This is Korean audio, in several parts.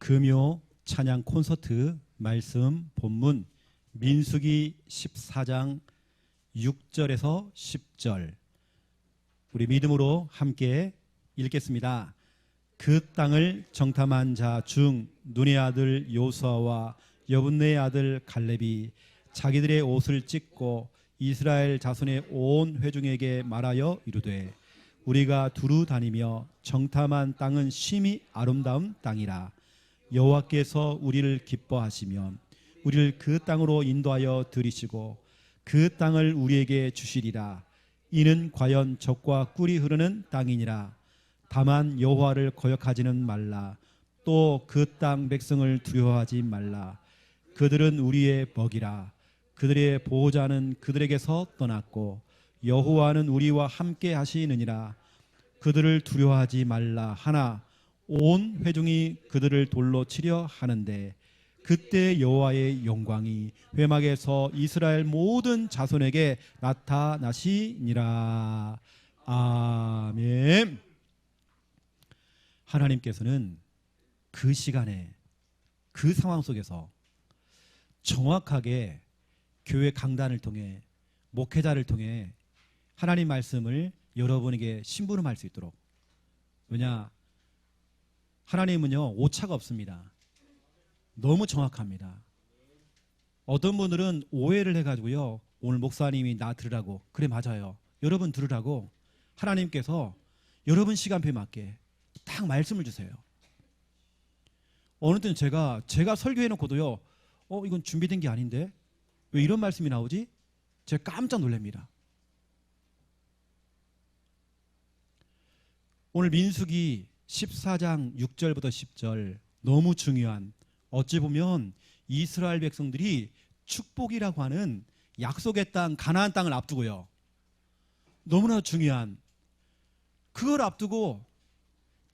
금요 찬양 콘서트 말씀 본문 민수기 14장 6절에서 10절 우리 믿음으로 함께 읽겠습니다. 그 땅을 정탐한 자 중 눈의 아들 요수아와 여분네의 아들 갈렙이 자기들의 옷을 찢고 이스라엘 자손의 온 회중에게 말하여 이르되 우리가 두루 다니며 정탐한 땅은 심히 아름다운 땅이라. 여호와께서 우리를 기뻐하시면 우리를 그 땅으로 인도하여 들이시고 그 땅을 우리에게 주시리라. 이는 과연 젖과 꿀이 흐르는 땅이니라. 다만 여호와를 거역하지는 말라. 또 그 땅 백성을 두려워하지 말라. 그들은 우리의 먹이라. 그들의 보호자는 그들에게서 떠났고 여호와는 우리와 함께 하시느니라. 그들을 두려워하지 말라 하나 온 회중이 그들을 돌로 치려 하는데 그때 여호와의 영광이 회막에서 이스라엘 모든 자손에게 나타나시니라. 아멘. 하나님께서는 그 시간에 그 상황 속에서 정확하게 교회 강단을 통해 목회자를 통해 하나님 말씀을 여러분에게 심부름할 수 있도록. 왜냐? 하나님은요 오차가 없습니다. 너무 정확합니다. 어떤 분들은 오해를 해가지고요 오늘 목사님이 나 들으라고 그래 맞아요 여러분 들으라고 하나님께서 여러분 시간표에 맞게 딱 말씀을 주세요. 어느 때는 제가 설교해놓고도요 이건 준비된 게 아닌데 왜 이런 말씀이 나오지? 제가 깜짝 놀랍니다. 오늘 민수기 14장 6절부터 10절 너무 중요한, 어찌 보면 이스라엘 백성들이 축복이라고 하는 약속의 땅 가나안 땅을 앞두고요 너무나 중요한 그걸 앞두고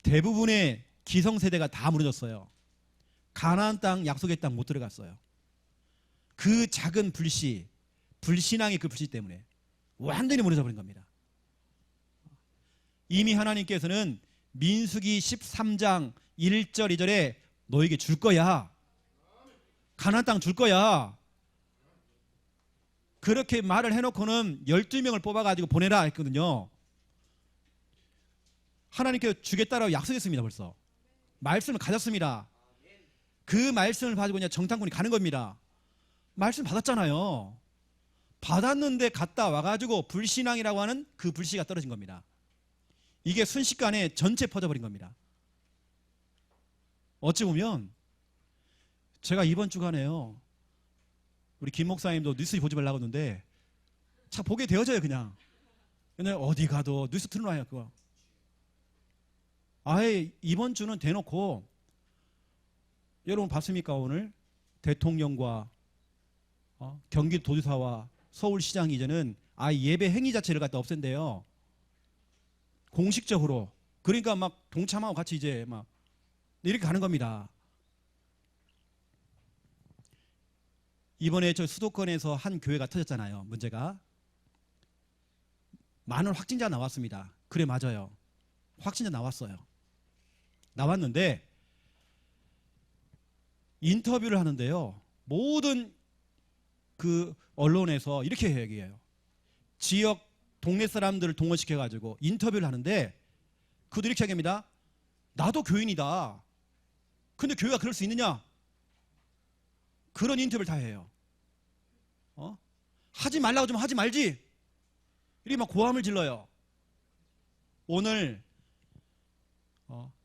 대부분의 기성세대가 다 무너졌어요. 가나안 땅 약속의 땅 못 들어갔어요. 그 작은 불신앙의 그 불씨 때문에 완전히 무너져 버린 겁니다. 이미 하나님께서는 민수기 13장 1절 2절에 너에게 줄 거야. 가나안 땅 줄 거야. 그렇게 말을 해놓고는 12명을 뽑아가지고 보내라 했거든요. 하나님께 주겠다라고 약속했습니다. 벌써 말씀을 가졌습니다. 그 말씀을 가지고 그냥 정탐꾼이 가는 겁니다. 말씀 받았잖아요. 받았는데 갔다 와가지고 불신앙이라고 하는 그 불씨가 떨어진 겁니다. 이게 순식간에 전체 퍼져버린 겁니다. 어찌 보면 제가 이번 주간에요 우리 김 목사님도 뉴스 보지 말라고 했는데 참 보게 되어져요. 그냥 어디 가도 뉴스 틀어놔요. 그거 아예 이번 주는 대놓고 여러분 봤습니까? 오늘 대통령과 경기도지사와 서울시장이 이제는 아예 예배 행위 자체를 갖다 없앤대요. 공식적으로. 그러니까 막 동참하고 같이 이제 막 이렇게 가는 겁니다. 이번에 저 수도권에서 한 교회가 터졌잖아요. 문제가 많은 확진자 나왔습니다. 그래 맞아요. 확진자 나왔어요. 나왔는데 인터뷰를 하는데요 모든 그 언론에서 이렇게 얘기해요. 지역 동네 사람들을 동원시켜가지고 인터뷰를 하는데 그도 이렇게 얘기합니다. 나도 교인이다. 근데 교회가 그럴 수 있느냐? 그런 인터뷰를 다 해요. 하지 말라고 좀 하지 말지. 이렇게 막 고함을 질러요. 오늘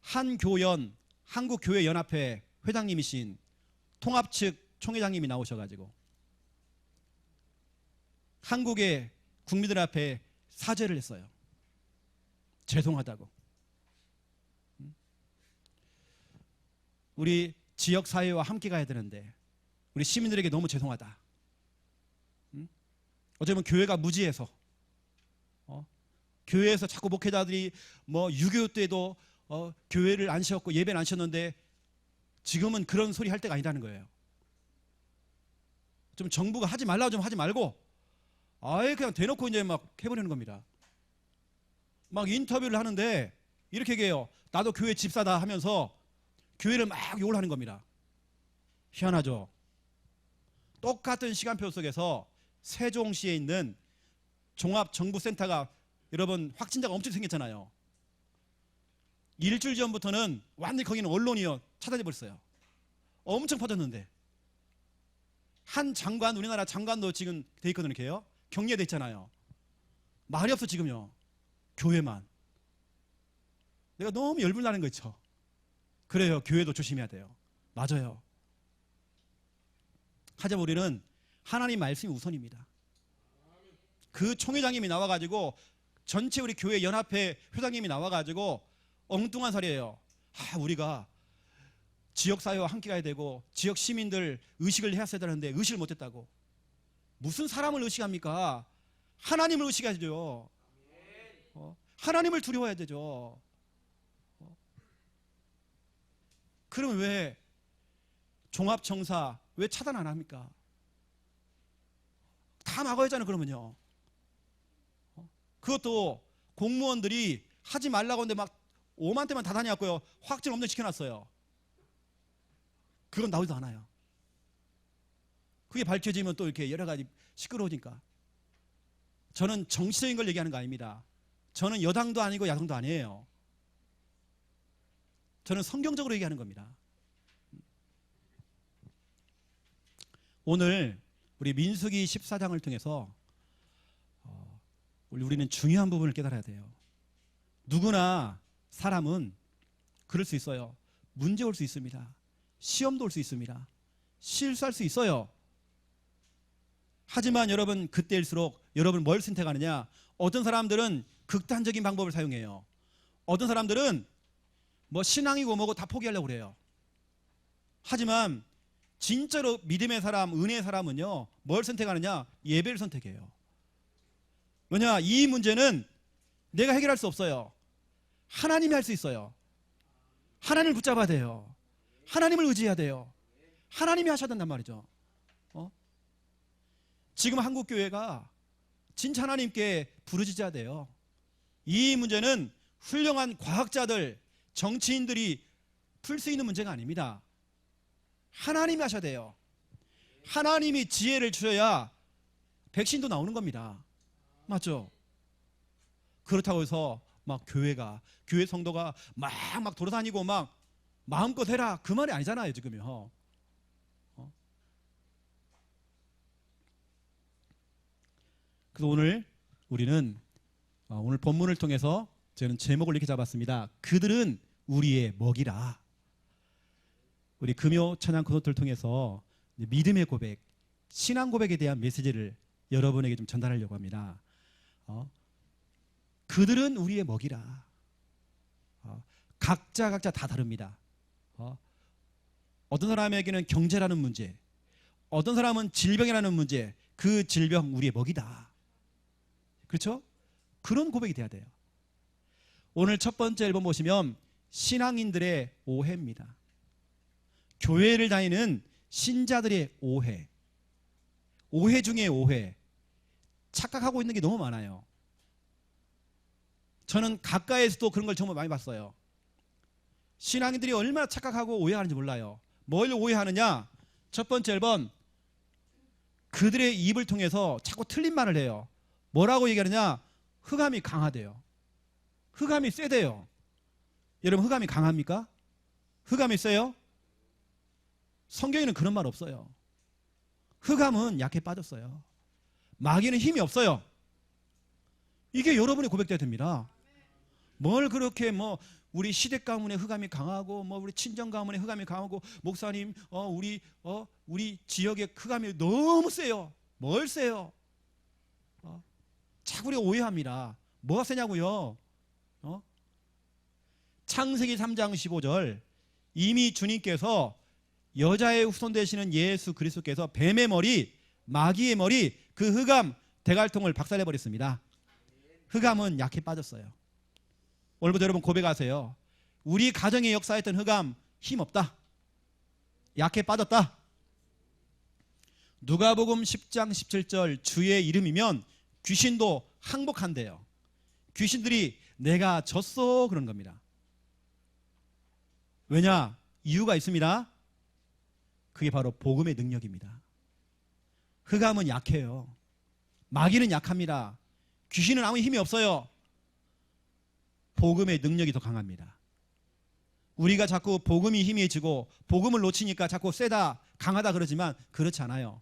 한교연 한국교회연합회 회장님이신 통합 측 총회장님이 나오셔가지고 한국의 국민들 앞에 사죄를 했어요. 죄송하다고. 우리 지역사회와 함께 가야 되는데 우리 시민들에게 너무 죄송하다. 어쩌면 교회가 무지해서 교회에서 자꾸 목회자들이 뭐 6.25 때도 교회를 안 쉬었고 예배를 안 쉬었는데 지금은 그런 소리 할 때가 아니라는 거예요. 좀 정부가 하지 말라고 좀 하지 말고 아예 그냥 대놓고 이제 막 해버리는 겁니다. 막 인터뷰를 하는데 이렇게 얘기해요. 나도 교회 집사다 하면서 교회를 막 욕을 하는 겁니다. 희한하죠. 똑같은 시간표 속에서 세종시에 있는 종합정부센터가 여러분 확진자가 엄청 생겼잖아요. 일주일 전부터는 완전히 거기는 언론이요 차단해 버렸어요. 엄청 퍼졌는데 한 장관, 우리나라 장관도 지금 돼 있거든요. 이렇게요. 격리돼 있잖아요. 말이 없어 지금요. 교회만. 내가 너무 열불나는 거 있죠. 그래요. 교회도 조심해야 돼요. 맞아요. 하지만 우리는 하나님 말씀이 우선입니다. 그 총회장님이 나와가지고 전체 우리 교회 연합회 회장님이 나와가지고 엉뚱한 소리예요. 우리가 지역사회와 함께 가야 되고 지역 시민들 의식을 했어야 되는데 의식을 못했다고. 무슨 사람을 의식합니까? 하나님을 의식해야죠. 하나님을 두려워해야 되죠. 그러면 왜 종합청사 왜 차단 안 합니까? 다 막아야잖아요. 그러면요. 그것도 공무원들이 하지 말라고 하는데 막 5만 대만 다 다녀왔고요. 확진 없는 시켜놨어요. 그건 나오지도 않아요. 그게 밝혀지면 또 이렇게 여러 가지 시끄러우니까. 저는 정치적인 걸 얘기하는 거 아닙니다. 저는 여당도 아니고 야당도 아니에요. 저는 성경적으로 얘기하는 겁니다. 오늘 우리 민수기 14장을 통해서 우리는 중요한 부분을 깨달아야 돼요. 누구나 사람은 그럴 수 있어요. 문제 올 수 있습니다. 시험도 올 수 있습니다. 실수할 수 있어요. 하지만 여러분 그때일수록 여러분 뭘 선택하느냐? 어떤 사람들은 극단적인 방법을 사용해요. 어떤 사람들은 뭐 신앙이고 뭐고 다 포기하려고 그래요. 하지만 진짜로 믿음의 사람, 은혜의 사람은요, 뭘 선택하느냐? 예배를 선택해요. 왜냐? 이 문제는 내가 해결할 수 없어요. 하나님이 할 수 있어요. 하나님을 붙잡아야 돼요. 하나님을 의지해야 돼요. 하나님이 하셔야 된단 말이죠. 지금 한국교회가 진짜 하나님께 부르짖어야 돼요. 이 문제는 훌륭한 과학자들, 정치인들이 풀 수 있는 문제가 아닙니다. 하나님이 하셔야 돼요. 하나님이 지혜를 주셔야 백신도 나오는 겁니다. 맞죠? 그렇다고 해서 막 교회 성도가 막 돌아다니고 막 마음껏 해라 그 말이 아니잖아요 지금요. 그래서 오늘 우리는 오늘 본문을 통해서 저는 제목을 이렇게 잡았습니다. 그들은 우리의 먹이라. 우리 금요 찬양 콘서트를 통해서 믿음의 고백, 신앙 고백에 대한 메시지를 여러분에게 좀 전달하려고 합니다. 그들은 우리의 먹이라. 각자 다 다릅니다. 어떤 사람에게는 경제라는 문제, 어떤 사람은 질병이라는 문제, 그 질병 우리의 먹이다. 그렇죠? 그런 고백이 돼야 돼요. 오늘 첫 번째 앨범 보시면 신앙인들의 오해입니다. 교회를 다니는 신자들의 오해, 오해 중에 오해, 착각하고 있는 게 너무 많아요. 저는 가까이에서도 그런 걸 정말 많이 봤어요. 신앙인들이 얼마나 착각하고 오해하는지 몰라요. 뭘 오해하느냐? 첫 번째 앨범, 그들의 입을 통해서 자꾸 틀린 말을 해요. 뭐라고 얘기하느냐? 흑암이 강하대요. 흑암이 세대요. 여러분 흑암이 강합니까? 흑암이 세요? 성경에는 그런 말 없어요. 흑암은 약해 빠졌어요. 마귀는 힘이 없어요. 이게 여러분의 고백돼야 됩니다. 뭘 그렇게 뭐 우리 시댁 가문의 흑암이 강하고 뭐 우리 친정 가문의 흑암이 강하고 목사님 우리 지역의 흑암이 너무 세요. 뭘 세요? 자꾸 우리가 오해합니다. 뭐가 세냐고요? 창세기 3장 15절 이미 주님께서 여자의 후손 되시는 예수 그리스도께서 뱀의 머리, 마귀의 머리, 그 흑암 대갈통을 박살내 버렸습니다. 흑암은 약해 빠졌어요. 오늘부터 여러분 고백하세요. 우리 가정의 역사했던 흑암 힘없다. 약해 빠졌다. 누가복음 10장 17절 주의 이름이면 귀신도 항복한대요. 귀신들이 내가 졌어 그런 겁니다. 왜냐? 이유가 있습니다. 그게 바로 복음의 능력입니다. 흑암은 약해요. 마귀는 약합니다. 귀신은 아무 힘이 없어요. 복음의 능력이 더 강합니다. 우리가 자꾸 복음이 힘이 지고 복음을 놓치니까 자꾸 세다, 강하다 그러지만 그렇지 않아요.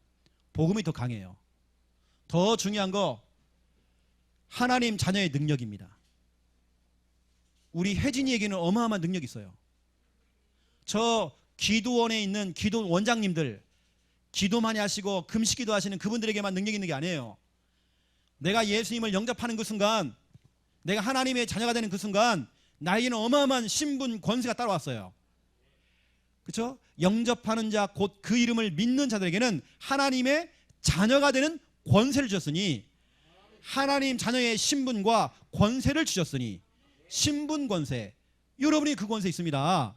복음이 더 강해요. 더 중요한 거 하나님 자녀의 능력입니다. 우리 혜진이에게는 어마어마한 능력이 있어요. 저 기도원에 있는 기도 원장님들, 기도 많이 하시고 금식기도 하시는 그분들에게만 능력이 있는 게 아니에요. 내가 예수님을 영접하는 그 순간, 내가 하나님의 자녀가 되는 그 순간 나에게는 어마어마한 신분 권세가 따라왔어요. 그렇죠? 영접하는 자 곧 그 이름을 믿는 자들에게는 하나님의 자녀가 되는 권세를 주셨으니, 하나님 자녀의 신분과 권세를 주셨으니, 신분 권세, 여러분이 그 권세 있습니다.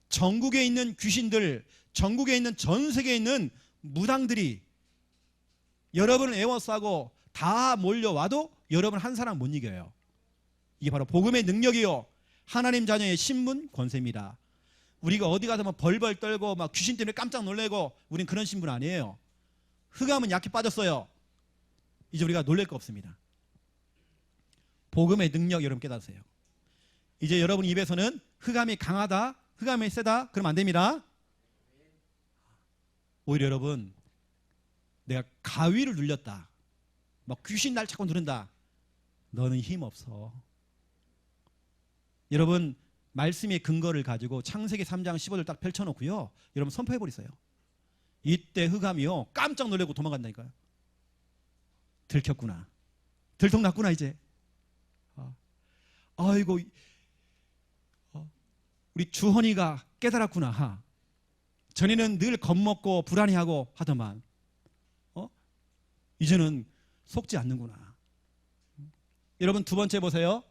전국에 있는 귀신들, 전국에 있는 전 세계에 있는 무당들이 여러분을 애워싸고 다 몰려와도 여러분 한 사람 못 이겨요. 이게 바로 복음의 능력이요, 하나님 자녀의 신분 권세입니다. 우리가 어디 가서 막 벌벌 떨고 막 귀신 때문에 깜짝 놀래고, 우린 그런 신분 아니에요. 흑암은 약해 빠졌어요. 이제 우리가 놀랄 거 없습니다. 복음의 능력 여러분 깨닫으세요. 이제 여러분 입에서는 흑암이 강하다, 흑암이 세다 그러면 안 됩니다. 오히려 여러분, 내가 가위를 눌렸다, 막 귀신 날 자꾸 누른다, 너는 힘 없어. 여러분 말씀의 근거를 가지고 창세기 3장 15절 딱 펼쳐놓고요, 여러분 선포해버리세요. 이때 흑암이요 깜짝 놀라고 도망간다니까요. 들켰구나, 들통났구나 이제. 아이고 우리 주헌이가 깨달았구나. 전에는 늘 겁먹고 불안해하고 하더만 이제는 속지 않는구나. 여러분 두 번째 보세요.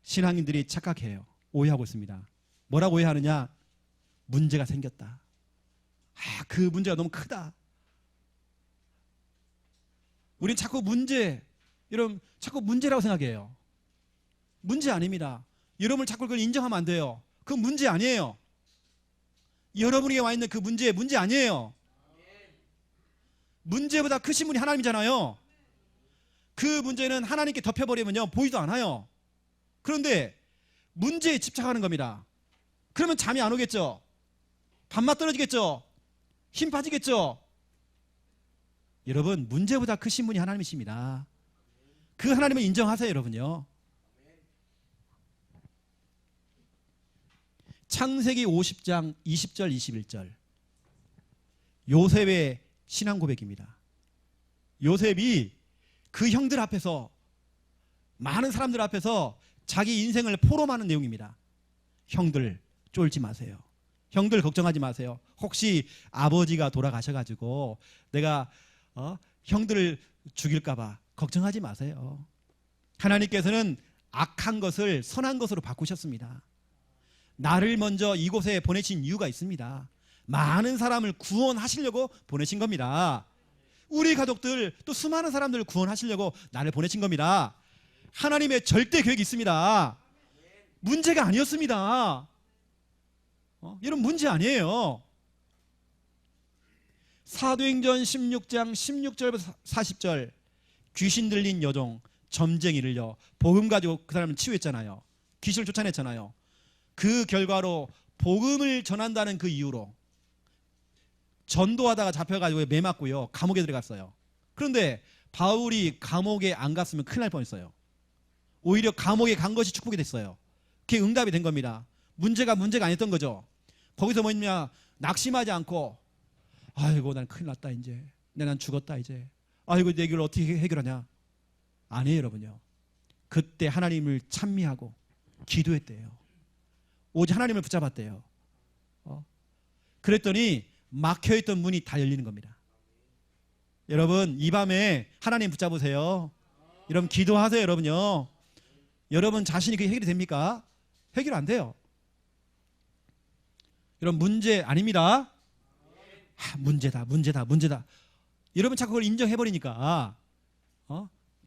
신앙인들이 착각해요. 오해하고 있습니다. 뭐라고 오해하느냐? 문제가 생겼다. 그 문제가 너무 크다. 우린 자꾸 문제, 여러분 자꾸 문제라고 생각해요. 문제 아닙니다. 여러분 자꾸 그걸 인정하면 안 돼요. 그 문제 아니에요. 여러분에게 와 있는 그 문제 아니에요. 문제보다 크신 분이 하나님이잖아요. 그 문제는 하나님께 덮여버리면요 보이도 않아요. 그런데 문제에 집착하는 겁니다. 그러면 잠이 안 오겠죠. 밥맛 떨어지겠죠. 힘 빠지겠죠. 여러분 문제보다 크신 분이 하나님이십니다. 그 하나님을 인정하세요 여러분요. 창세기 50장 20절 21절 요셉의 신앙 고백입니다. 요셉이 그 형들 앞에서, 많은 사람들 앞에서 자기 인생을 포럼하는 내용입니다. 형들 쫄지 마세요. 형들 걱정하지 마세요. 혹시 아버지가 돌아가셔가지고 내가 형들을 죽일까 봐 걱정하지 마세요. 하나님께서는 악한 것을 선한 것으로 바꾸셨습니다. 나를 먼저 이곳에 보내신 이유가 있습니다. 많은 사람을 구원하시려고 보내신 겁니다. 우리 가족들 또 수많은 사람들을 구원하시려고 나를 보내신 겁니다. 하나님의 절대 계획이 있습니다. 문제가 아니었습니다. 여러분 문제 아니에요. 사도행전 16장 16절부터 40절 귀신 들린 여종 점쟁이를요 복음 가지고 그 사람을 치유했잖아요. 귀신을 쫓아냈잖아요. 그 결과로 복음을 전한다는 그 이유로 전도하다가 잡혀가지고 매 맞고요 감옥에 들어갔어요. 그런데 바울이 감옥에 안 갔으면 큰일 날 뻔했어요. 오히려 감옥에 간 것이 축복이 됐어요. 그게 응답이 된 겁니다. 문제가 아니었던 거죠. 거기서 뭐냐, 낙심하지 않고 아이고 난 큰일 났다, 이제 난 죽었다, 이제 아이고 내 길 어떻게 해결하냐. 아니에요 여러분요. 그때 하나님을 찬미하고 기도했대요. 오직 하나님을 붙잡았대요. 그랬더니 막혀있던 문이 다 열리는 겁니다. 여러분 이 밤에 하나님 붙잡으세요. 여러분 기도하세요 여러분요. 여러분 자신이 그게 해결이 됩니까? 해결 안 돼요. 여러분 문제 아닙니다. 문제다. 여러분 자꾸 그걸 인정해버리니까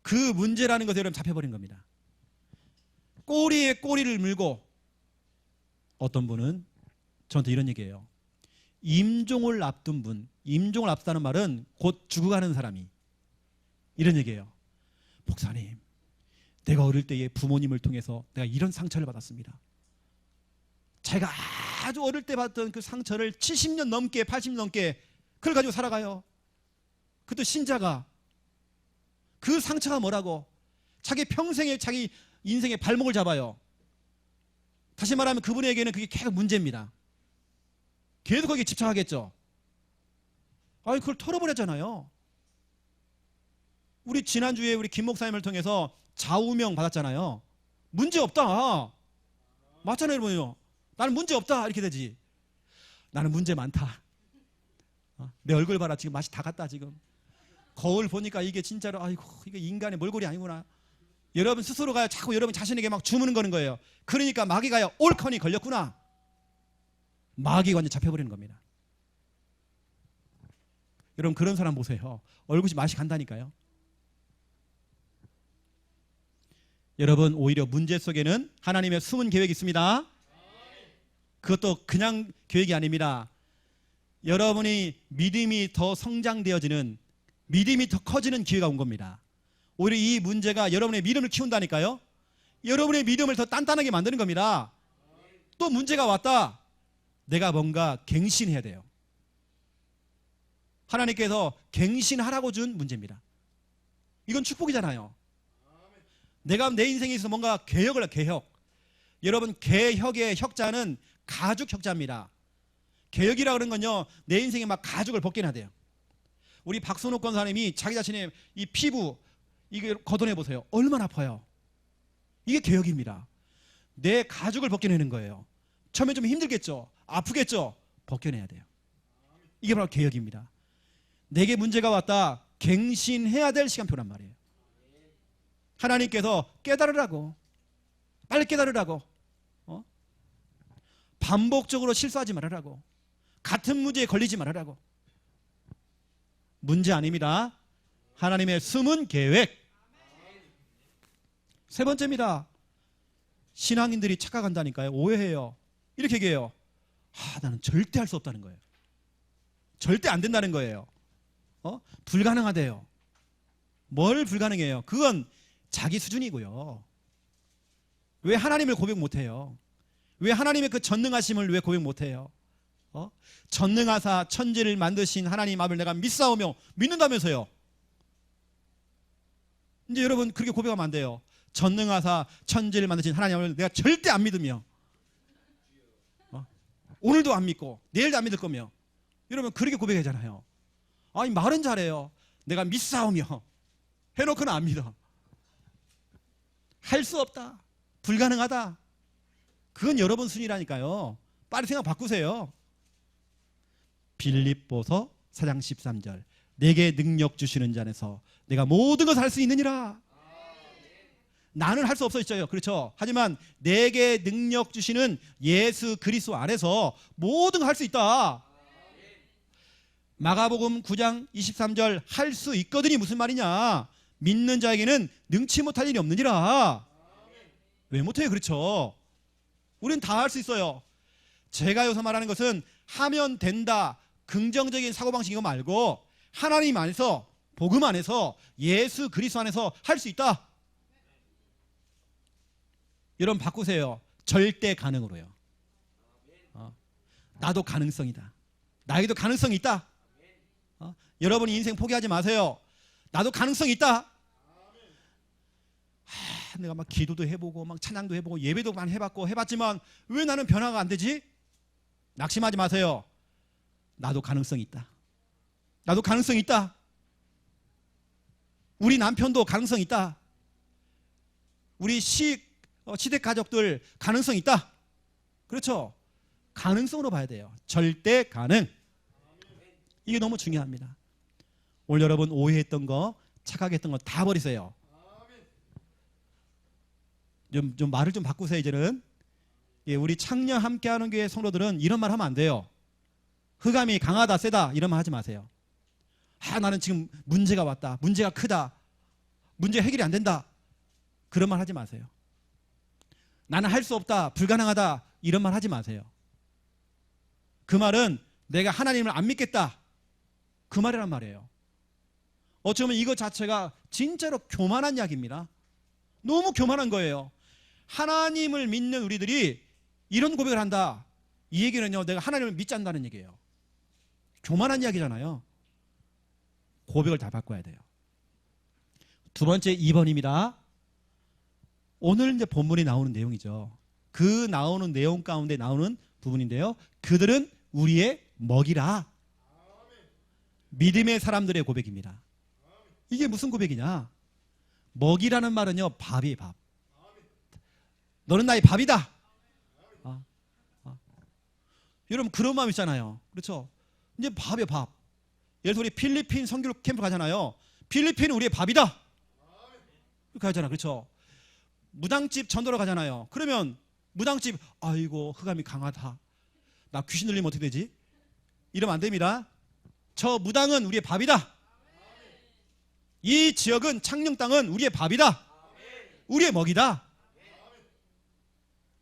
그 문제라는 것에 여러분 잡혀버린 겁니다. 꼬리에 꼬리를 물고 어떤 분은 저한테 이런 얘기해요. 임종을 앞둔 분, 임종을 앞둔다는 말은 곧 죽어가는 사람이 이런 얘기해요. 목사님, 내가 어릴 때에 부모님을 통해서 내가 이런 상처를 받았습니다. 제가 아주 어릴 때 받던 그 상처를 70년 넘게 80년 넘게 그걸 가지고 살아가요. 그것도 신자가. 그 상처가 뭐라고? 자기 평생에 자기 인생의 발목을 잡아요. 다시 말하면 그분에게는 그게 계속 문제입니다. 계속 거기에 집착하겠죠. 아니 그걸 털어버렸잖아요. 우리 지난주에 우리 김 목사님을 통해서 좌우명 받았잖아요. 문제 없다. 맞잖아요, 여러분요. 나는 문제 없다 이렇게 되지. 나는 문제 많다. 내 얼굴 봐라. 지금 맛이 다 갔다. 지금 거울 보니까 이게 진짜로 아이고 이게 인간의 몰골이 아니구나. 여러분 스스로가 자꾸 여러분 자신에게 막 주무는 거는 거예요. 그러니까 마귀가요 올컨이 걸렸구나. 마귀가 완전 잡혀버리는 겁니다. 여러분 그런 사람 보세요. 얼굴이 맛이 간다니까요. 여러분 오히려 문제 속에는 하나님의 숨은 계획이 있습니다. 그것도 그냥 계획이 아닙니다. 여러분이 믿음이 더 성장되어지는, 믿음이 더 커지는 기회가 온 겁니다. 오히려 이 문제가 여러분의 믿음을 키운다니까요. 여러분의 믿음을 더 단단하게 만드는 겁니다. 또 문제가 왔다. 내가 뭔가 갱신해야 돼요. 하나님께서 갱신하라고 준 문제입니다. 이건 축복이잖아요. 내가 내 인생에 있어서 뭔가 개혁을 해. 개혁. 여러분 개혁의 혁자는 가죽 혁자입니다. 개혁이라 그런 건요 내 인생에 막 가죽을 벗겨내야 돼요. 우리 박선옥 권사님이 자기 자신의 이 피부 이게 걷어내 보세요. 얼마나 아파요. 이게 개혁입니다. 내 가죽을 벗겨내는 거예요. 처음에 좀 힘들겠죠. 아프겠죠. 벗겨내야 돼요. 이게 바로 개혁입니다. 내게 문제가 왔다. 갱신해야 될 시간표란 말이에요. 하나님께서 깨달으라고, 빨리 깨달으라고, 반복적으로 실수하지 말으라고, 같은 문제에 걸리지 말으라고. 문제 아닙니다. 하나님의 숨은 계획. 세 번째입니다. 신앙인들이 착각한다니까요. 오해해요. 이렇게 얘기해요. 나는 절대 할 수 없다는 거예요. 절대 안 된다는 거예요. 불가능하대요. 뭘 불가능해요? 그건 자기 수준이고요. 왜 하나님을 고백 못해요? 왜 하나님의 그 전능하심을 왜 고백 못해요? 전능하사 천지를 만드신 하나님 앞을 내가 믿사오며 믿는다면서요. 이제 여러분 그렇게 고백하면 안 돼요. 전능하사 천지를 만드신 하나님을 내가 절대 안 믿으며 오늘도 안 믿고 내일도 안 믿을 거며. 여러분 그렇게 고백하잖아요. 아니 말은 잘해요. 내가 믿사오며 해놓고는 안 믿어. 할 수 없다. 불가능하다. 그건 여러분 순위라니까요. 빨리 생각 바꾸세요. 빌립보서 4장 13절 내게 능력 주시는 자 안에서 내가 모든 것을 할 수 있느니라. 나는 할 수 없어졌죠. 그렇죠. 하지만 내게 능력 주시는 예수 그리스도 안에서 모든 걸 할 수 있다. 마가복음 9장 23절 할 수 있거든이 무슨 말이냐. 믿는 자에게는 능치 못할 일이 없느니라. 왜 못해요? 그렇죠. 우리는 다 할 수 있어요. 제가 여기서 말하는 것은 하면 된다, 긍정적인 사고방식 이거 말고 하나님 안에서, 복음 안에서, 예수 그리스도 안에서 할 수 있다. 여러분 바꾸세요. 절대 가능으로요. 나도 가능성이다. 나에게도 가능성이 있다. 여러분이 인생 포기하지 마세요. 나도 가능성이 있다. 내가 막 기도도 해보고 막 찬양도 해보고 예배도 많이 해봤고 해봤지만 왜 나는 변화가 안 되지? 낙심하지 마세요. 나도 가능성이 있다. 나도 가능성이 있다. 우리 남편도 가능성이 있다. 우리 시댁 가족들 가능성이 있다. 그렇죠? 가능성으로 봐야 돼요. 절대 가능. 이게 너무 중요합니다. 오늘 여러분 오해했던 거, 착각했던 거 다 버리세요. 좀 말을 좀 바꾸세요. 이제는 우리 창녕 함께하는 교회 성도들은 이런 말 하면 안 돼요. 흑암이 강하다 세다 이런 말 하지 마세요. 나는 지금 문제가 왔다, 문제가 크다, 문제 해결이 안 된다, 그런 말 하지 마세요. 나는 할 수 없다, 불가능하다, 이런 말 하지 마세요. 그 말은 내가 하나님을 안 믿겠다, 그 말이란 말이에요. 어쩌면 이것 자체가 진짜로 교만한 이야기입니다. 너무 교만한 거예요. 하나님을 믿는 우리들이 이런 고백을 한다, 이 얘기는요, 내가 하나님을 믿지 않는다는 얘기예요. 교만한 이야기잖아요. 고백을 다 바꿔야 돼요. 두 번째 2번입니다. 오늘 이제 본문에 나오는 내용이죠. 그 나오는 내용 가운데 나오는 부분인데요. 그들은 우리의 먹이라. 믿음의 사람들의 고백입니다. 이게 무슨 고백이냐? 먹이라는 말은요, 밥이에요, 밥. 너는 나의 밥이다. 여러분 그런 마음 있잖아요. 그렇죠? 이제 밥이에요, 밥. 예를 들어 우리 필리핀 선교 캠프 가잖아요. 필리핀은 우리의 밥이다. 그렇게 하잖아. 그렇죠? 무당집 전도로 가잖아요. 그러면 무당집, 아이고 흑암이 강하다, 나 귀신 들리면 어떻게 되지? 이러면 안 됩니다. 저 무당은 우리의 밥이다. 이 지역은, 창녕 땅은 우리의 밥이다. 우리의 먹이다.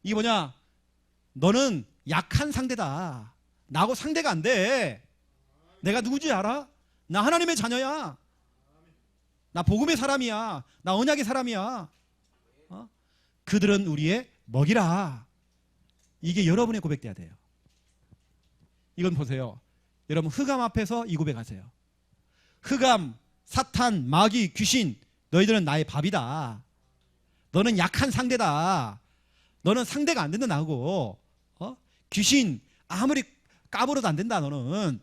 이게 뭐냐? 너는 약한 상대다. 나하고 상대가 안 돼. 내가 누구지 알아? 나 하나님의 자녀야. 나 복음의 사람이야. 나 언약의 사람이야. 그들은 우리의 먹이라. 이게 여러분의 고백돼야 돼요. 이건 보세요. 여러분 흑암 앞에서 이 고백하세요. 흑암, 사탄, 마귀, 귀신, 너희들은 나의 밥이다. 너는 약한 상대다. 너는 상대가 안 된다 나하고. 귀신 아무리 까불어도 안 된다. 너는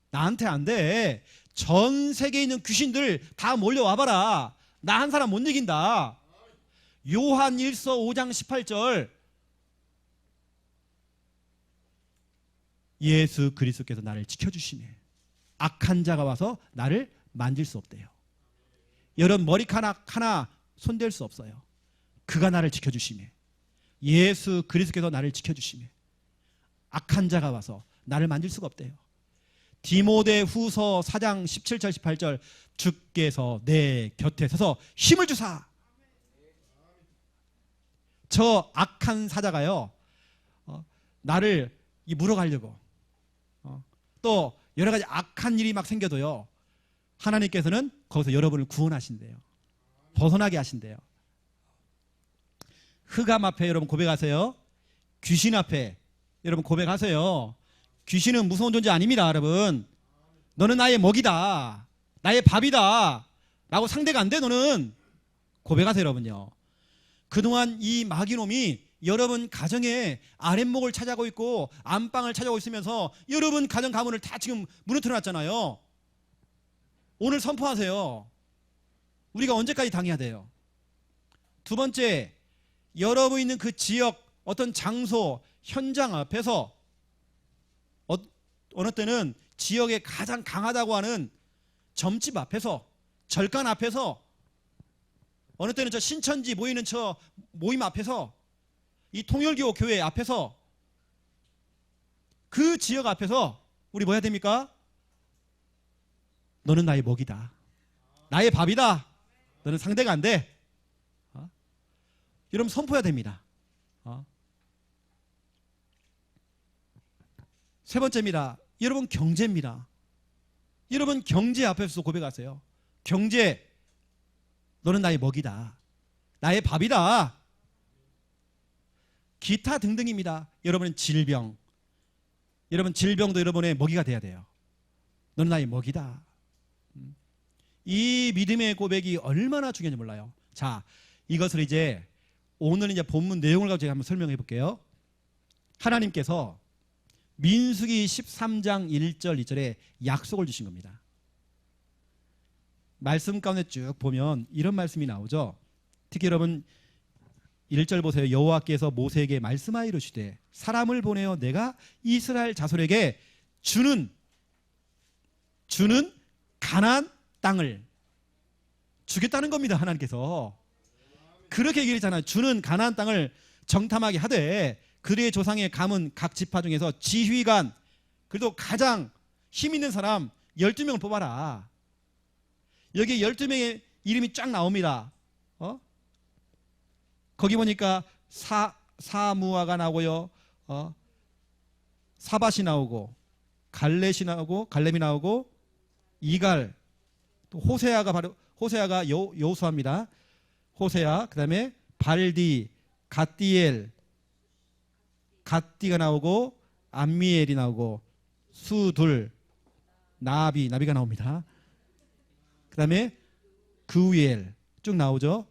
나한테 안 돼. 전 세계에 있는 귀신들 다 몰려와봐라. 나 한 사람 못 이긴다. 요한 1서 5장 18절, 예수 그리스도께서 나를 지켜주시네. 악한 자가 와서 나를 만질 수 없대요. 여러분 머리카락 하나 손댈 수 없어요. 그가 나를 지켜주시네. 예수 그리스도께서 나를 지켜주시네. 악한 자가 와서 나를 만질 수가 없대요. 디모데 후서 4장 17절 18절, 주께서 내 곁에 서서 힘을 주사. 저 악한 사자가요, 나를 물어가려고, 또 여러 가지 악한 일이 막 생겨도요, 하나님께서는 거기서 여러분을 구원하신대요. 벗어나게 하신대요. 흑암 앞에 여러분 고백하세요. 귀신 앞에 여러분 고백하세요. 귀신은 무서운 존재 아닙니다, 여러분. 너는 나의 먹이다. 나의 밥이다. 라고 상대가 안 돼, 너는. 고백하세요, 여러분요. 그동안 이 마귀놈이 여러분 가정에 아랫목을 차지하고 있고 안방을 차지하고 있으면서 여러분 가정 가문을 다 지금 무너뜨려 놨잖아요. 오늘 선포하세요. 우리가 언제까지 당해야 돼요? 두 번째, 여러분 있는 그 지역, 어떤 장소, 현장 앞에서 어느 때는 지역에 가장 강하다고 하는 점집 앞에서, 절간 앞에서, 어느 때는 저 신천지 모이는 저 모임 앞에서, 이 통일교 교회 앞에서, 그 지역 앞에서 우리 뭐 해야 됩니까? 너는 나의 먹이다. 나의 밥이다. 너는 상대가 안 돼. 여러분 선포해야 됩니다. 세 번째입니다. 여러분 경제입니다. 여러분 경제 앞에서 고백하세요. 경제, 너는 나의 먹이다. 나의 밥이다. 기타 등등입니다. 여러분은 질병, 여러분 질병도 여러분의 먹이가 돼야 돼요. 너는 나의 먹이다. 이 믿음의 고백이 얼마나 중요한지 몰라요. 자, 이것을 이제 오늘 이제 본문 내용을 가지고 제가 한번 설명해 볼게요. 하나님께서 민수기 13장 1절 2절에 약속을 주신 겁니다. 말씀 가운데 쭉 보면 이런 말씀이 나오죠. 특히 여러분 1절 보세요. 여호와께서 모세에게 말씀하여 이르시되 사람을 보내어 내가 이스라엘 자손에게 주는 가나안 땅을 주겠다는 겁니다. 하나님께서 그렇게 얘기했잖아요. 주는 가나안 땅을 정탐하게 하되 그들의 조상의 가문 각 지파 중에서 지휘관, 그래도 가장 힘 있는 사람 12명을 뽑아라. 여기 12명의 이름이 쫙 나옵니다. 거기 보니까 사무아가 나오고요, 사밧이 나오고 갈렙이 나오고 이갈, 또 호세아가 여호수아입니다. 호세아, 그다음에 발디, 갓디엘, 갓디가 나오고 암미엘이 나오고 수둘, 나비가 나옵니다. 그다음에 그우엘 쭉 나오죠.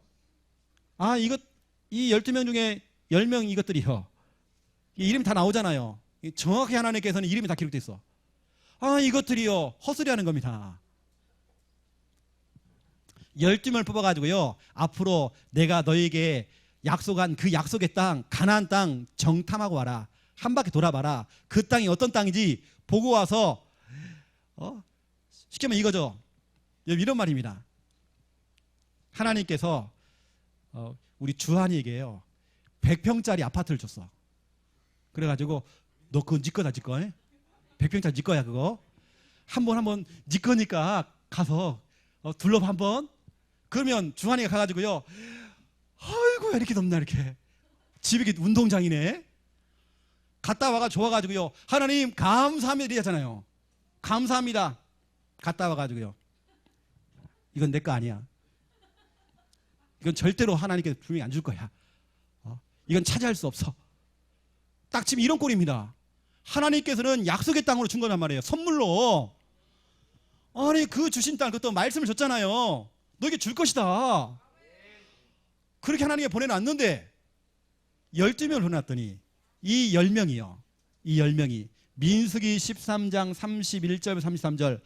이 12명 중에 10명 이것들이요. 이름 다 나오잖아요. 정확히 하나님께서는 이름이 다 기록되어 있어. 이것들이요 헛소리하는 겁니다. 12명을 뽑아가지고요, 앞으로 내가 너에게 약속한 그 약속의 땅, 가나안 땅 정탐하고 와라. 한 바퀴 돌아봐라. 그 땅이 어떤 땅인지 보고 와서 쉽게 말하면 이거죠. 이런 말입니다. 하나님께서 우리 주한이에게요 100평짜리 아파트를 줬어. 그래가지고 너 그거 네 거다, 네 거. 100평짜리 네 거야 그거. 한번 네 거니까 가서 둘러봐 한번. 그러면 주한이가 가가지고요, 아이고 이렇게 덥나 이렇게. 집이 이렇게 운동장이네. 갔다 와가 좋아가지고요, 하나님 감사합니다 이러잖아요. 감사합니다. 갔다 와가지고요, 이건 내 거 아니야. 이건 절대로 하나님께서 분명히 안 줄 거야. 이건 차지할 수 없어. 딱 지금 이런 꼴입니다. 하나님께서는 약속의 땅으로 준 거란 말이에요. 선물로. 아니 그 주신 땅, 그것도 말씀을 줬잖아요. 너에게 줄 것이다. 그렇게 하나님께 보내놨는데 12명을 보내놨더니 이 10명이요. 이 10명이 민수기 13장 31절 33절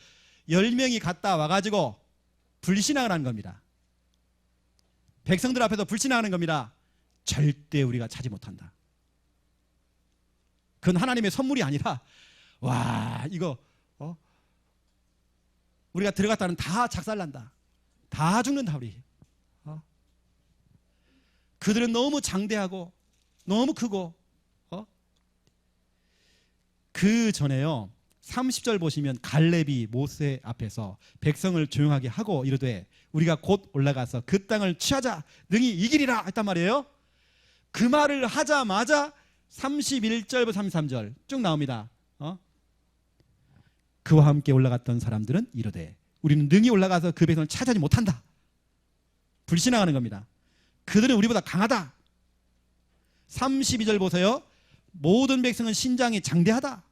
10명이 갔다 와가지고 불신앙을 하는 겁니다. 백성들 앞에서 불신앙하는 겁니다. 절대 우리가 차지 못한다. 그건 하나님의 선물이 아니라, 와 이거 우리가 들어갔다는 다 작살난다. 다 죽는다 우리. 그들은 너무 장대하고 너무 크고. 그 전에요 30절 보시면 갈렙이 모세 앞에서 백성을 조용하게 하고 이르되 우리가 곧 올라가서 그 땅을 취하자 능히 이기리라 했단 말이에요. 그 말을 하자마자 31절부터 33절 쭉 나옵니다. 그와 함께 올라갔던 사람들은 이르되 우리는 능히 올라가서 그 백성을 차지하지 못한다. 불신앙하는 겁니다. 그들은 우리보다 강하다. 32절 보세요. 모든 백성은 신장이 장대하다.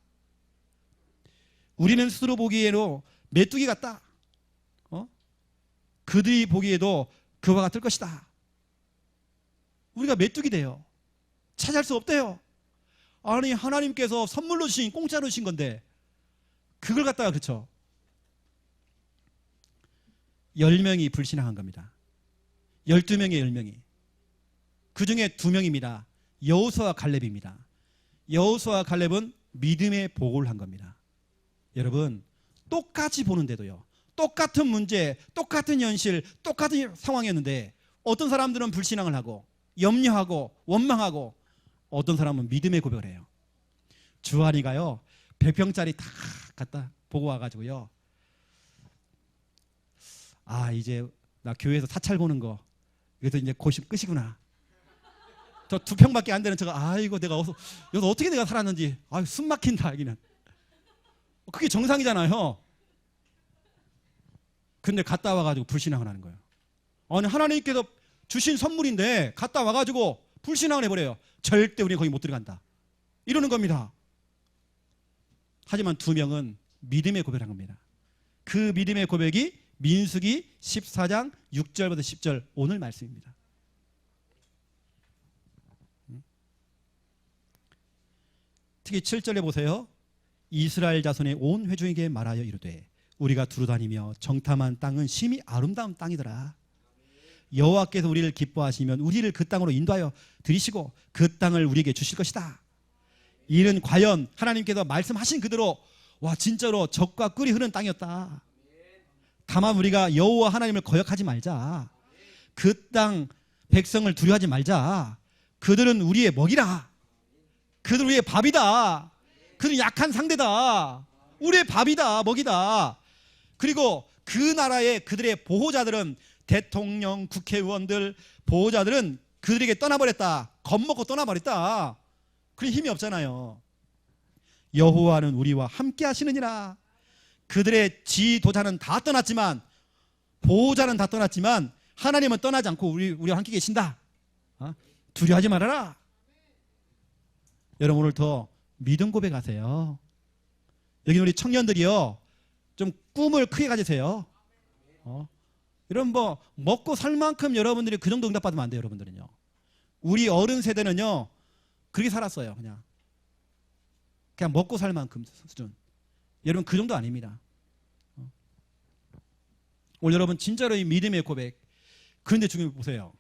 우리는 스스로 보기에도 메뚜기 같다. 그들이 보기에도 그와 같을 것이다. 우리가 메뚜기 돼요. 차지할 수 없대요. 아니 하나님께서 선물로 주신, 공짜로 주신 건데 그걸 갖다가, 그렇죠. 10명이 불신앙한 겁니다. 12명의 10명이. 그 중에 2명입니다. 여호수아와 갈렙입니다. 여호수아와 갈렙은 믿음의 보고를 한 겁니다. 여러분 똑같이 보는데도요, 똑같은 문제, 똑같은 현실, 똑같은 상황이었는데 어떤 사람들은 불신앙을 하고 염려하고 원망하고 어떤 사람은 믿음의 고백을 해요. 주한이가요 100평짜리 다 갖다 보고 와가지고요, 이제 나 교회에서 사찰 보는 거 이것도 이제 고심 끝이구나. 저 2평밖에 안 되는 저거, 아이고 내가 여기서 어떻게 내가 살았는지 숨 막힌다 여기는. 그게 정상이잖아요. 근데 갔다 와가지고 불신앙을 하는 거예요. 아니 하나님께서 주신 선물인데 갔다 와가지고 불신앙을 해버려요. 절대 우리는 거기 못 들어간다 이러는 겁니다. 하지만 2명은 믿음의 고백을 한 겁니다. 그 믿음의 고백이 민수기 14장 6절부터 10절 오늘 말씀입니다. 특히 7절에 보세요. 이스라엘 자손의 온 회중에게 말하여 이르되 우리가 두루다니며 정탐한 땅은 심히 아름다운 땅이더라. 여호와께서 우리를 기뻐하시면 우리를 그 땅으로 인도하여 들이시고 그 땅을 우리에게 주실 것이다. 이는 과연 하나님께서 말씀하신 그대로 진짜로 적과 꿀이 흐르는 땅이었다. 다만 우리가 여호와 하나님을 거역하지 말자. 그 땅 백성을 두려워하지 말자. 그들은 우리의 먹이라. 그들은 우리의 밥이다. 그들은 약한 상대다. 우리의 밥이다, 먹이다. 그리고 그 나라의 그들의 보호자들은 대통령, 국회의원들, 보호자들은 그들에게 떠나버렸다. 겁먹고 떠나버렸다. 그런 힘이 없잖아요. 여호와는 우리와 함께 하시느니라. 그들의 지도자는 다 떠났지만, 보호자는 다 떠났지만 하나님은 떠나지 않고 우리와 함께 계신다. 두려워하지 말아라. 여러분 오늘 더 믿음 고백하세요. 여기 우리 청년들이요, 좀 꿈을 크게 가지세요. 이런 뭐 먹고 살 만큼 여러분들이 그 정도 응답받으면 안 돼요. 여러분들은요, 우리 어른 세대는요 그렇게 살았어요. 그냥 먹고 살 만큼 수준. 여러분 그 정도 아닙니다. 오늘 여러분 진짜로 이 믿음의 고백. 그런데 중요한 거 보세요.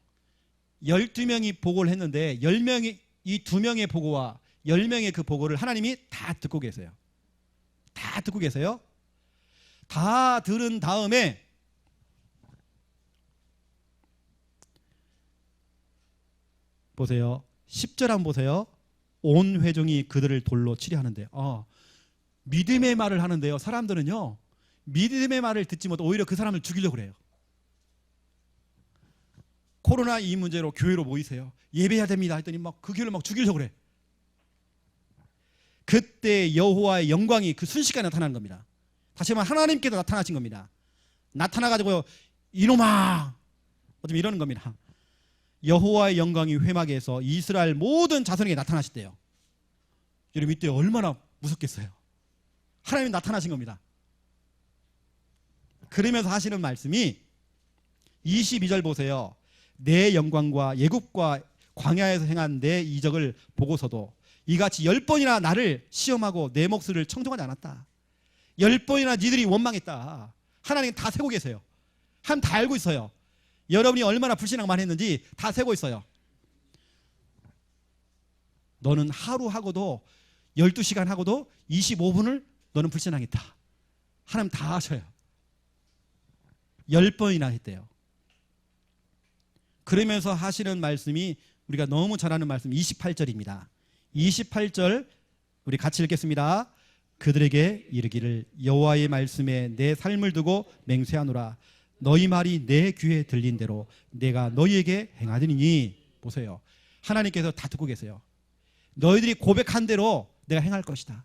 12명이 보고를 했는데 10명이, 이 2명의 보고와 10명의 그 보고를 하나님이 다 듣고 계세요. 다 듣고 계세요. 다 들은 다음에 보세요. 10절 한번 보세요. 온 회중이 그들을 돌로 치려 하는데, 믿음의 말을 하는데요, 사람들은요 믿음의 말을 듣지 못하고 오히려 그 사람을 죽이려고 그래요. 코로나 이 문제로 교회로 모이세요. 예배해야 됩니다 했더니 막 그 교회를 막 죽이려고 그래. 그때 여호와의 영광이 그 순식간에 나타나는 겁니다. 다시 말하면 하나님께서 나타나신 겁니다. 나타나가지고 이놈아 어쩌면 이러는 겁니다. 여호와의 영광이 회막에서 이스라엘 모든 자손에게 나타나셨대요. 여러분 이때 얼마나 무섭겠어요. 하나님이 나타나신 겁니다. 그러면서 하시는 말씀이 22절 보세요. 내 영광과 예굽과 광야에서 행한 내 이적을 보고서도 이같이 10번이나 나를 시험하고 내 목소리를 청종하지 않았다. 10번이나 니들이 원망했다. 하나님 다 세고 계세요. 하나님 다 알고 있어요. 여러분이 얼마나 불신앙 많이 했는지 다 세고 있어요. 너는 하루 하고도 12시간 하고도 25분을 너는 불신앙했다. 하나님 다 아셔요. 10번이나 했대요. 그러면서 하시는 말씀이 우리가 너무 잘 아는 말씀 28절입니다. 28절 우리 같이 읽겠습니다. 그들에게 이르기를 여호와의 말씀에 내 삶을 두고 맹세하노라. 너희 말이 내 귀에 들린 대로 내가 너희에게 행하리니. 보세요. 하나님께서 다 듣고 계세요. 너희들이 고백한 대로 내가 행할 것이다.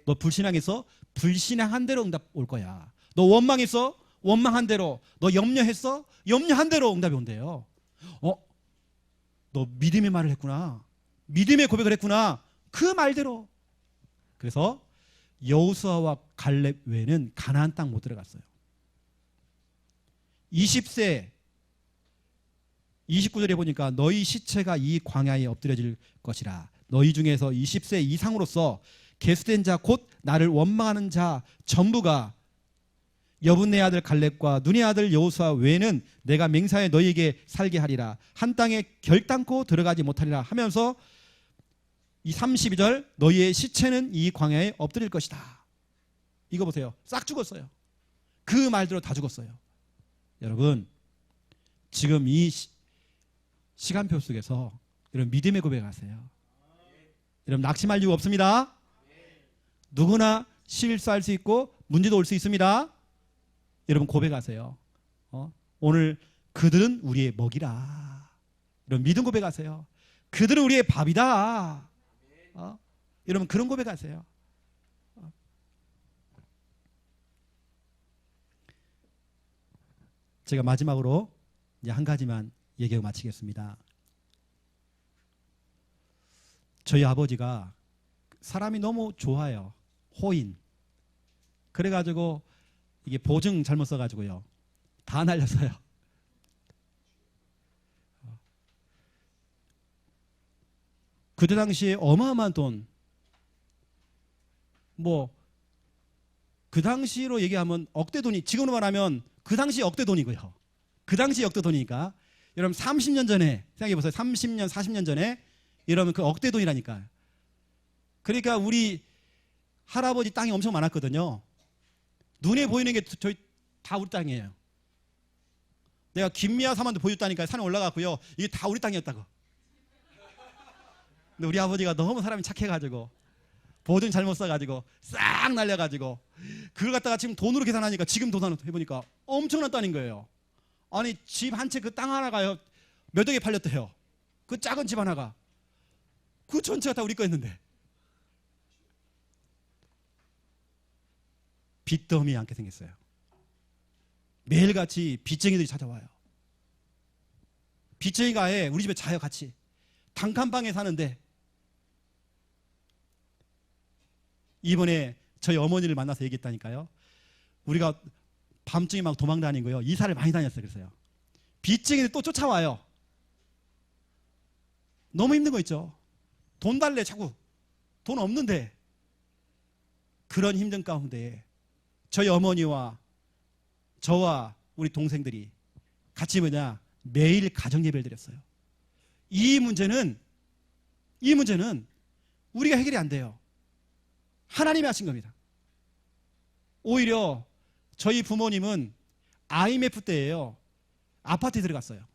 너 불신앙했어? 불신앙한 대로 응답 올 거야. 너 원망했어? 원망한 대로. 너 염려했어? 염려한 대로 응답이 온대요. 너 믿음의 말을 했구나. 믿음의 고백을 했구나. 그 말대로. 그래서 여호수아와 갈렙 외에는 가나안 땅 못 들어갔어요. 20세 29절에 보니까 너희 시체가 이 광야에 엎드려질 것이라. 너희 중에서 20세 이상으로서 계수된 자 곧 나를 원망하는 자 전부가 여분네 아들 갈렙과 눈의 아들 여호수아 외에는 내가 맹세하여 너희에게 살게 하리라. 한 땅에 결단코 들어가지 못하리라 하면서 이 32절 너희의 시체는 이 광야에 엎드릴 것이다. 이거 보세요. 싹 죽었어요. 그 말대로 다 죽었어요. 여러분 지금 이 시간표 속에서 여러분 믿음의 고백하세요. 여러분 낙심할 이유 없습니다. 누구나 실수할 수 있고 문제도 올 수 있습니다. 여러분 고백하세요. 오늘 그들은 우리의 먹이라. 여러분 믿음 고백하세요. 그들은 우리의 밥이다. 여러분 그런 고백하세요. 제가 마지막으로 이제 한 가지만 얘기하고 마치겠습니다. 저희 아버지가 사람이 너무 좋아요. 호인. 그래가지고 이게 보증 잘못 써가지고요. 다 날렸어요. 그때 당시에 어마어마한 돈. 그 당시로 얘기하면 억대 돈이, 지금으로 말하면 그 당시 억대 돈이고요. 그 당시 억대 돈이니까. 여러분 30년 전에 생각해보세요. 30년, 40년 전에 이러면 그 억대 돈이라니까요. 그러니까 우리 할아버지 땅이 엄청 많았거든요. 눈에 보이는 게 저희 다 우리 땅이에요. 내가 김미아 사만도 보여줬다니까 산에 올라갔고요. 이게 다 우리 땅이었다고. 근데 우리 아버지가 너무 사람이 착해가지고 보증 잘못 써가지고 싹 날려가지고 그걸 갖다가 지금 돈으로 계산하니까 지금 계산을 해보니까 엄청난 땅인 거예요. 아니 집 한 채 그 땅 하나가요 몇 억에 팔렸대요. 그 작은 집 하나가. 그 전체가 다 우리 거였는데. 빚더미에 앉게 생겼어요. 매일같이 빚쟁이들이 찾아와요. 빚쟁이가 아예 우리 집에 자요. 같이 단칸방에 사는데, 이번에 저희 어머니를 만나서 얘기했다니까요. 우리가 밤중에 막 도망 다닌 거예요. 이사를 많이 다녔어요. 그래서요. 빚쟁이들 또 쫓아와요. 너무 힘든 거 있죠. 돈 달래 자꾸. 돈 없는데. 그런 힘든 가운데 저희 어머니와 저와 우리 동생들이 같이 매일 가정 예배를 드렸어요. 이 문제는 우리가 해결이 안 돼요. 하나님이 하신 겁니다. 오히려 저희 부모님은 IMF 때예요. 아파트에 들어갔어요.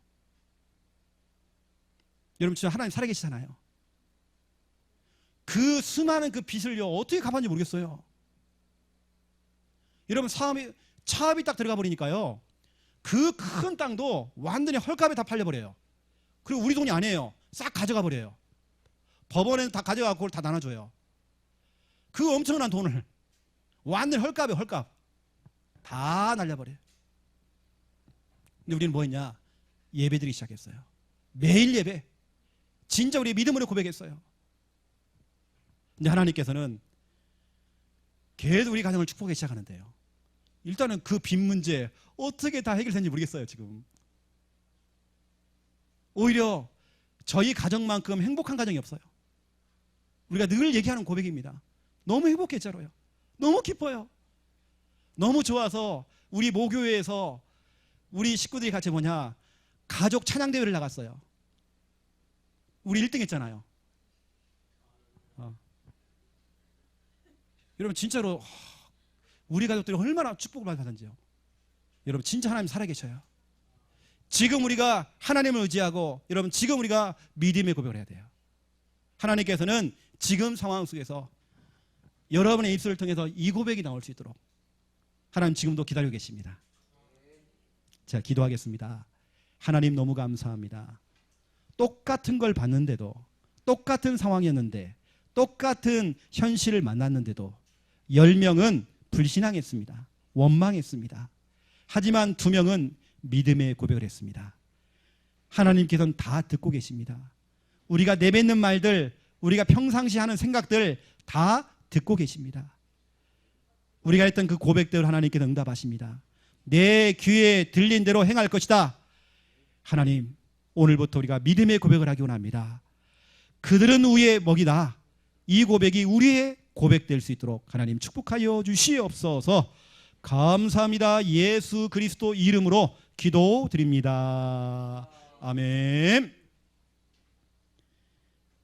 여러분, 진짜 하나님 살아계시잖아요. 그 수많은 그 빚을요, 어떻게 갚았는지 모르겠어요. 여러분, 차압이 딱 들어가 버리니까요, 그 큰 땅도 완전히 헐값에 다 팔려버려요. 그리고 우리 돈이 아니에요. 싹 가져가 버려요. 법원에는 다 가져가고 그걸 다 나눠줘요. 그 엄청난 돈을 완전히 헐값에 헐값 다 날려버려요. 근데 우리는 뭐 했냐? 예배드리기 시작했어요. 매일 예배. 진짜 우리 믿음으로 고백했어요. 근데 하나님께서는 계속 우리 가정을 축복하기 시작하는데요, 일단은 그 빚 문제 어떻게 다 해결됐는지 모르겠어요. 지금 오히려 저희 가정만큼 행복한 가정이 없어요. 우리가 늘 얘기하는 고백입니다. 너무 행복했잖아요. 너무 기뻐요. 너무 좋아서 우리 모교회에서 우리 식구들이 같이 가족 찬양대회를 나갔어요. 우리 1등 했잖아요. 여러분, 진짜로 우리 가족들이 얼마나 축복을 많이 받았는지요. 여러분, 진짜 하나님 살아계셔요. 지금 우리가 하나님을 의지하고, 여러분, 지금 우리가 믿음의 고백을 해야 돼요. 하나님께서는 지금 상황 속에서 여러분의 입술을 통해서 이 고백이 나올 수 있도록 하나님 지금도 기다리고 계십니다. 자, 기도하겠습니다. 하나님, 너무 감사합니다. 똑같은 걸 봤는데도, 똑같은 상황이었는데, 똑같은 현실을 만났는데도 10명은 불신앙했습니다. 원망했습니다. 하지만 2명은 믿음의 고백을 했습니다. 하나님께서는 다 듣고 계십니다. 우리가 내뱉는 말들, 우리가 평상시 하는 생각들 다 듣고 계십니다. 우리가 했던 그 고백들 하나님께서 응답하십니다. 내 귀에 들린 대로 행할 것이다. 하나님, 오늘부터 우리가 믿음의 고백을 하기 원합니다. 그들은 우리의 먹이다. 이 고백이 우리의 고백될 수 있도록 하나님 축복하여 주시옵소서. 감사합니다. 예수 그리스도 이름으로 기도드립니다. 아멘.